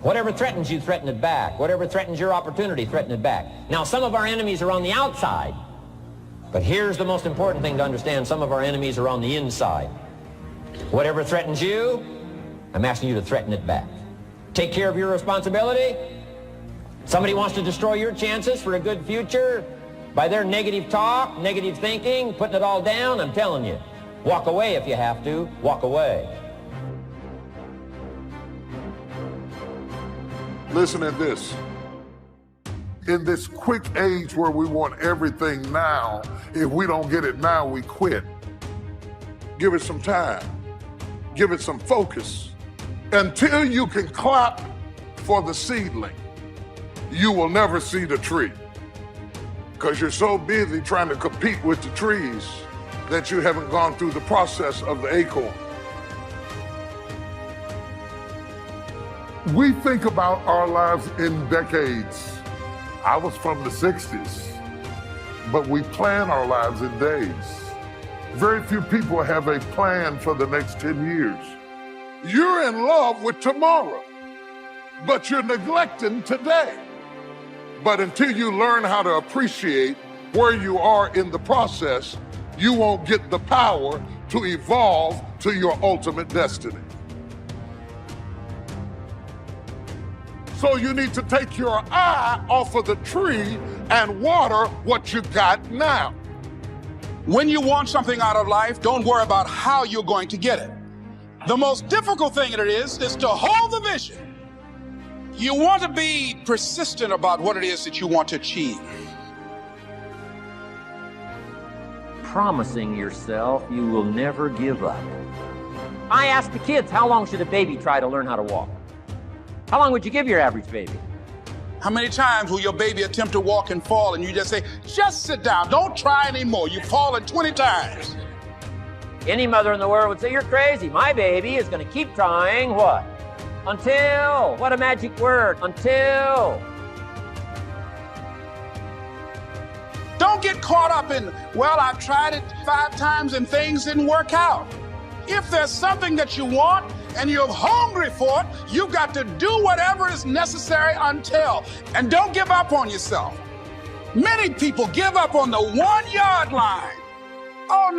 Whatever threatens you, threaten it back. Whatever threatens your opportunity, threaten it back. Now, some of our enemies are on the outside, but here's the most important thing to understand. Some of our enemies are on the inside. Whatever threatens you, I'm asking you to threaten it back. Take care of your responsibility. Somebody wants to destroy your chances for a good future by their negative talk, negative thinking, putting it all down. I'm telling you, walk away if you have to. Walk away. Listen at this. In this quick age where we want everything now, if we don't get it now, we quit. Give it some time. Give it some focus. Until you can clap for the seedling, you will never see the tree. Because you're so busy trying to compete with the trees that you haven't gone through the process of the acorn. We think about our lives in decades. I was from the 60s, but we plan our lives in days. Very few people have a plan for the next 10 years. You're in love with tomorrow, but you're neglecting today. But until you learn how to appreciate where you are in the process, you won't get the power to evolve to your ultimate destiny. So you need to take your eye off of the tree and water what you got now. When you want something out of life, don't worry about how you're going to get it. The most difficult thing it is to hold the vision. You want to be persistent about what it is that you want to achieve. Promising yourself you will never give up. I ask the kids, how long should a baby try to learn how to walk? How long would you give your average baby? How many times will your baby attempt to walk and fall and you just say, just sit down, don't try anymore, you've fallen 20 times. Any mother in the world would say, you're crazy. My baby is going to keep trying what? Until. What a magic word. Until. Don't get caught up in, well, I've tried it 5 times and things didn't work out. If there's something that you want and you're hungry for it, you've got to do whatever is necessary until. And don't give up on yourself. Many people give up on the 1-yard line. Oh,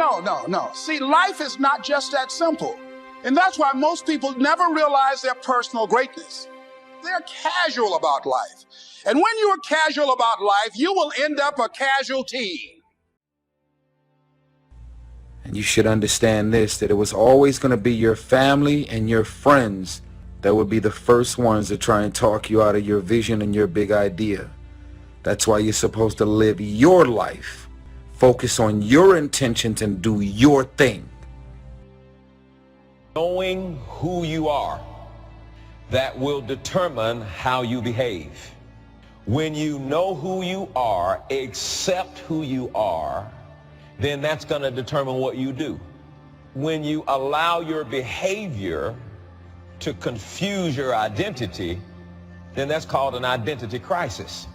no. See, life is not just that simple. And that's why most people never realize their personal greatness. They're casual about life. And when you are casual about life, you will end up a casualty. And you should understand this, that it was always going to be your family and your friends that would be the first ones to try and talk you out of your vision and your big idea. That's why you're supposed to live your life. Focus on your intentions and do your thing. Knowing who you are, that will determine how you behave. When you know who you are, accept who you are, then that's going to determine what you do. When you allow your behavior to confuse your identity, then that's called an identity crisis.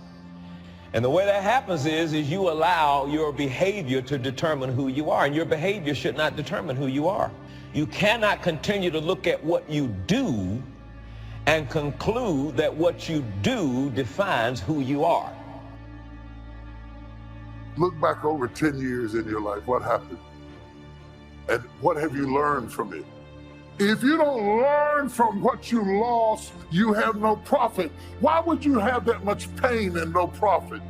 And the way that happens is you allow your behavior to determine who you are, and your behavior should not determine who you are. You cannot continue to look at what you do and conclude that what you do defines who you are. Look back over 10 years in your life, what happened? And what have you learned from it? If you don't learn from what you lost, you have no profit. Why would you have that much pain and no profit?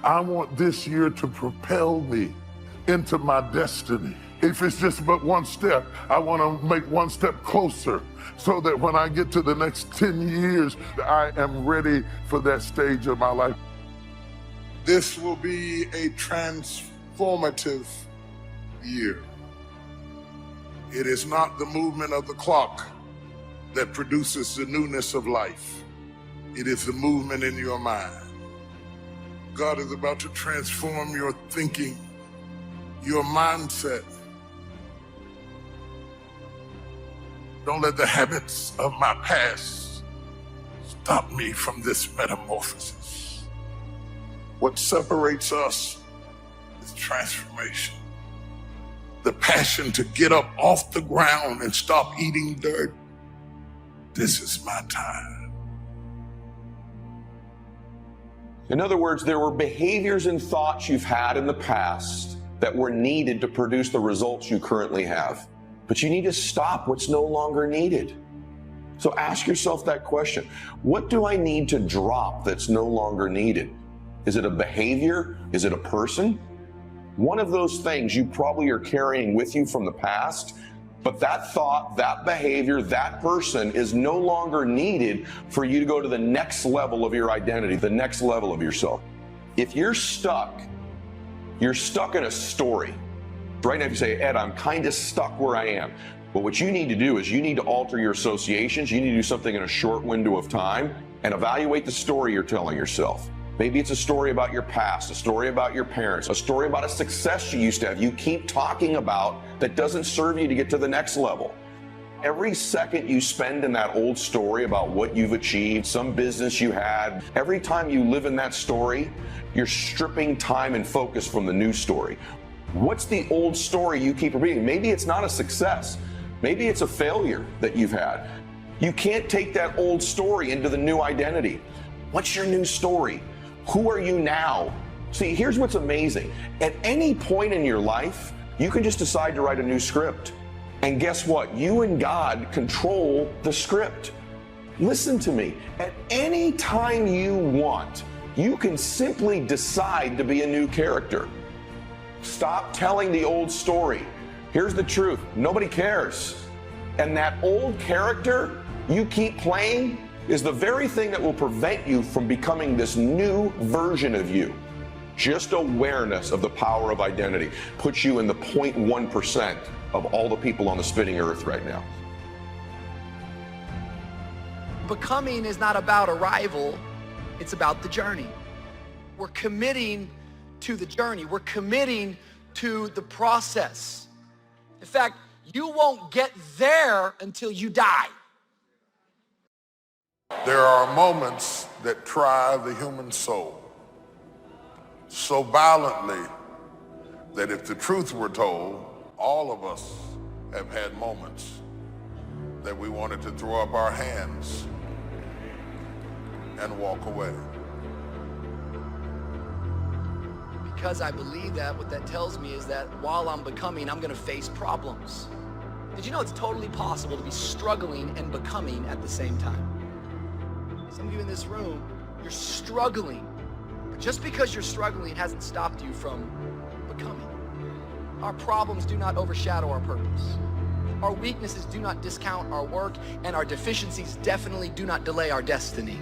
I want this year to propel me into my destiny. If it's just but one step, I want to make one step closer so that when I get to the next 10 years, I am ready for that stage of my life. This will be a transformative year. It is not the movement of the clock that produces the newness of life. It is the movement in your mind. God is about to transform your thinking, your mindset. Don't let the habits of my past stop me from this metamorphosis. What separates us is transformation. The passion to get up off the ground and stop eating dirt. This is my time. In other words, there were behaviors and thoughts you've had in the past that were needed to produce the results you currently have. But you need to stop what's no longer needed. So ask yourself that question. What do I need to drop that's no longer needed? Is it a behavior? Is it a person? One of those things you probably are carrying with you from the past, but that thought, that behavior, that person is no longer needed for you to go to the next level of your identity, the next level of yourself. If you're stuck in a story. Right now, if you say, Ed, I'm kind of stuck where I am. Well, what you need to do is you need to alter your associations. You need to do something in a short window of time and evaluate the story you're telling yourself. Maybe it's a story about your past, a story about your parents, a story about a success you used to have. You keep talking about that doesn't serve you to get to the next level. Every second you spend in that old story about what you've achieved, some business you had, every time you live in that story, you're stripping time and focus from the new story. What's the old story you keep repeating? Maybe it's not a success. Maybe it's a failure that you've had. You can't take that old story into the new identity. What's your new story? Who are you now? See, here's what's amazing. At any point in your life, you can just decide to write a new script. And guess what? You and God control the script. Listen to me. At any time you want, you can simply decide to be a new character. Stop telling the old story. Here's the truth. Nobody cares. And that old character you keep playing is the very thing that will prevent you from becoming this new version of you. Just awareness of the power of identity puts you in the 0.1% of all the people on the spinning earth right now. Becoming is not about arrival, it's about the journey. We're committing to the journey. We're committing to the process. In fact, you won't get there until you die. There are moments that try the human soul so violently that if the truth were told, all of us have had moments that we wanted to throw up our hands and walk away. Because I believe that, what that tells me is that while I'm becoming, I'm gonna face problems. Did you know it's totally possible to be struggling and becoming at the same time? Some of you in this room, you're struggling. But just because you're struggling hasn't stopped you from becoming. Our problems do not overshadow our purpose. Our weaknesses do not discount our work, and our deficiencies definitely do not delay our destiny.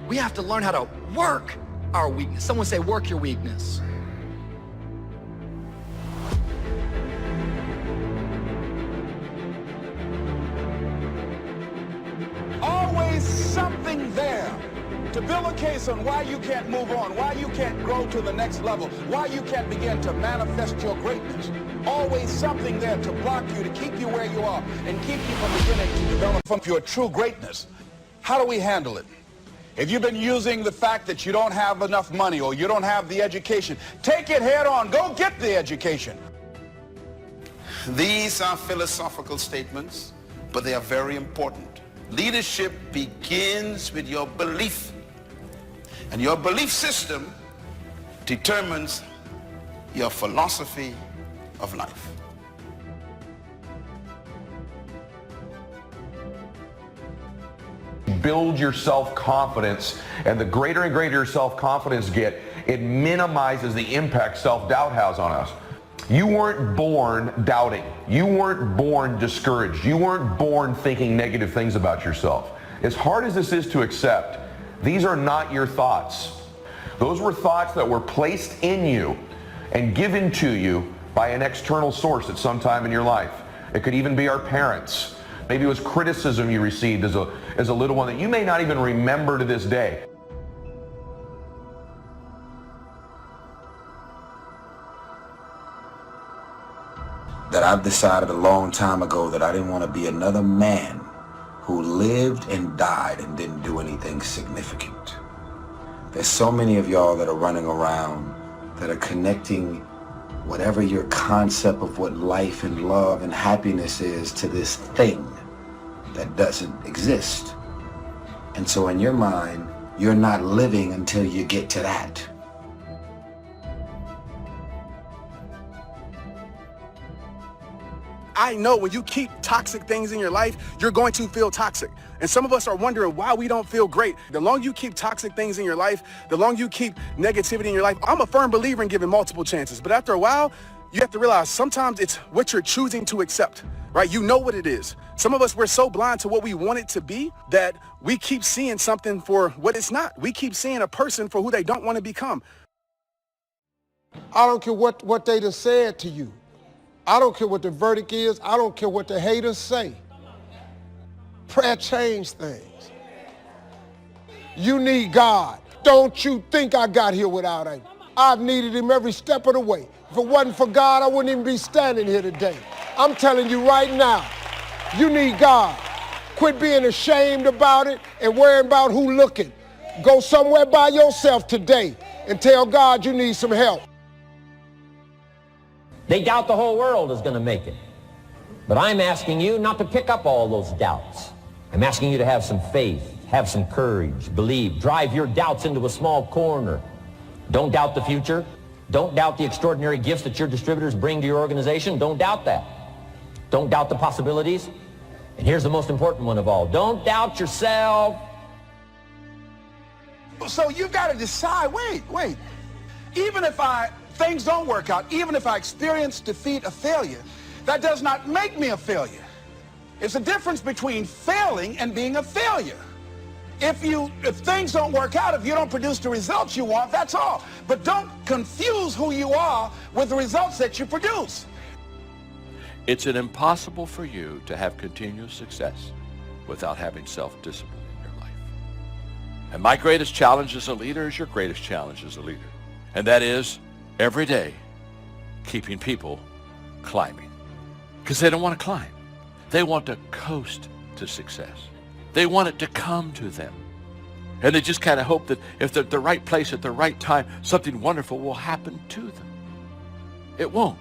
We have to learn how to work our weakness. Someone say, work your weakness. Always something there to build a case on why you can't move on, why you can't grow to the next level, why you can't begin to manifest your greatness. Always something there to block you, to keep you where you are, and keep you from beginning to develop your true greatness. How do we handle it? If you've been using the fact that you don't have enough money or you don't have the education, take it head on. Go get the education. These are philosophical statements, but they are very important. Leadership begins with your belief, and your belief system determines your philosophy of life. Build your self-confidence, and the greater and greater your self-confidence get, it minimizes the impact self-doubt has on us. You weren't born doubting. You weren't born discouraged. You weren't born thinking negative things about yourself. As hard as this is to accept, these are not your thoughts. Those were thoughts that were placed in you and given to you by an external source at some time in your life. It could even be our parents. Maybe it was criticism you received as a little one that you may not even remember to this day. That I've decided a long time ago that I didn't want to be another man who lived and died and didn't do anything significant. There's so many of y'all that are running around that are connecting whatever your concept of what life and love and happiness is to this thing that doesn't exist. And so in your mind, you're not living until you get to that. I know when you keep toxic things in your life, you're going to feel toxic. And some of us are wondering why we don't feel great. The longer you keep toxic things in your life, the longer you keep negativity in your life. I'm a firm believer in giving multiple chances. But after a while, you have to realize sometimes it's what you're choosing to accept, right? You know what it is. Some of us, we're so blind to what we want it to be that we keep seeing something for what it's not. We keep seeing a person for who they don't want to become. I don't care what they done said to you. I don't care what the verdict is. I don't care what the haters say. Prayer changed things. You need God. Don't you think I got here without him. I've needed him every step of the way. If it wasn't for God, I wouldn't even be standing here today. I'm telling you right now, you need God. Quit being ashamed about it and worrying about who looking. Go somewhere by yourself today and tell God you need some help. They doubt the whole world is going to make it. But I'm asking you not to pick up all those doubts. I'm asking you to have some faith, have some courage, believe, drive your doubts into a small corner. Don't doubt the future. Don't doubt the extraordinary gifts that your distributors bring to your organization. Don't doubt that. Don't doubt the possibilities. And here's the most important one of all. Don't doubt yourself. So you've got to decide, wait. Even if things don't work out, even if I experience defeat or failure, that does not make me a failure. It's a difference between failing and being a failure. If things don't work out, if you don't produce the results you want, that's all. But don't confuse who you are with the results that you produce. It's impossible for you to have continuous success without having self-discipline in your life. And my greatest challenge as a leader is your greatest challenge as a leader. And that is every day keeping people climbing. Because they don't want to climb. They want to coast to success. They want it to come to them. And they just kind of hope that if they're at the right place at the right time, something wonderful will happen to them. It won't.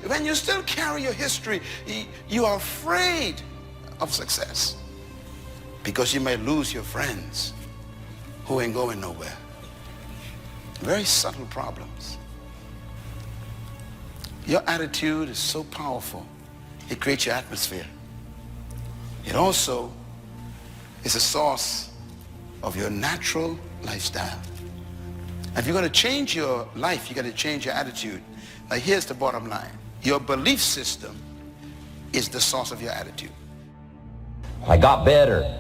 When you still carry your history, you are afraid of success because you may lose your friends who ain't going nowhere. Very subtle problems. Your attitude is so powerful. It creates your atmosphere. It also is a source of your natural lifestyle. If you're going to change your life, you got to change your attitude. Now here's the bottom line. Your belief system is the source of your attitude. I got better.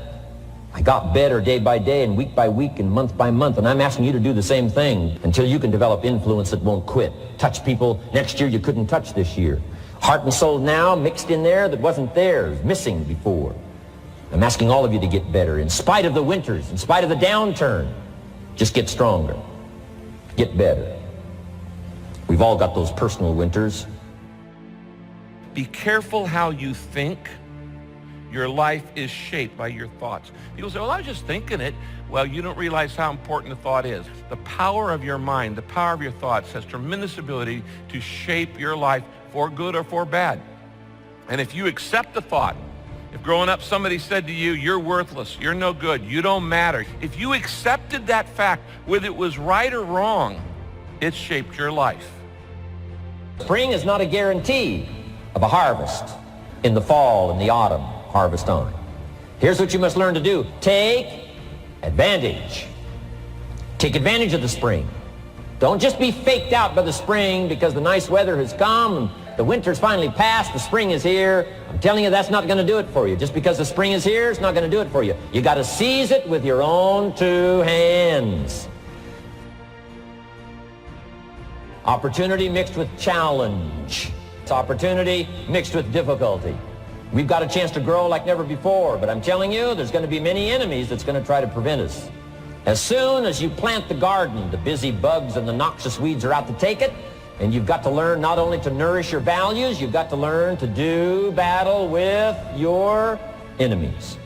I got better day by day and week by week and month by month, and I'm asking you to do the same thing until you can develop influence that won't quit. Touch people next year you couldn't touch this year. Heart and soul now mixed in there that wasn't there, missing before. I'm asking all of you to get better in spite of the winters, in spite of the downturn. Just get stronger. Get better. We've all got those personal winters. Be careful how you think. Your life is shaped by your thoughts. People say, well, I was just thinking it. Well, you don't realize how important the thought is. The power of your mind, the power of your thoughts has tremendous ability to shape your life for good or for bad. And if you accept the thought, if growing up somebody said to you, you're worthless, you're no good, you don't matter. If you accepted that fact, whether it was right or wrong, it shaped your life. Spring is not a guarantee of a harvest in the fall and the autumn. Harvest on. Here's what you must learn to do. Take advantage. Take advantage of the spring. Don't just be faked out by the spring because the nice weather has come, the winter's finally passed, the spring is here. I'm telling you, that's not going to do it for you. Just because the spring is here, it's not going to do it for you. You got to seize it with your own two hands. Opportunity mixed with challenge. It's opportunity mixed with difficulty. We've got a chance to grow like never before, but I'm telling you, there's going to be many enemies that's going to try to prevent us. As soon as you plant the garden, the busy bugs and the noxious weeds are out to take it, and you've got to learn not only to nourish your values, you've got to learn to do battle with your enemies.